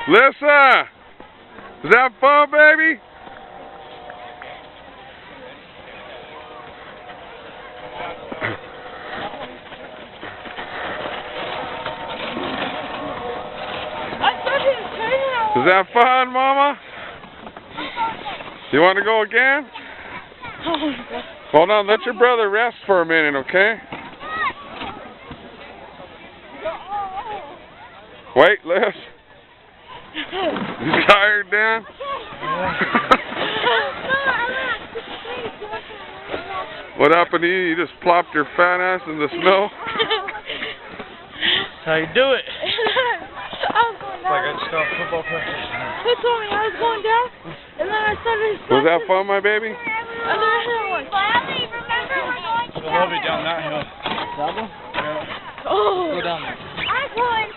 Lissa! Is that fun, baby? Is that fun, Mama? You want to go again? Hold on, let your brother rest for a minute, okay? Wait, Liz. You tired, Dan? What happened to you? You just plopped your fat ass in the snow? That's how you do it. Like I just got football practice. Who told me I was going down? And then I started. Was that fun, my baby? And then I hit one. I love it down that hill. Double? Yeah. Oh. Go down there. I'm going.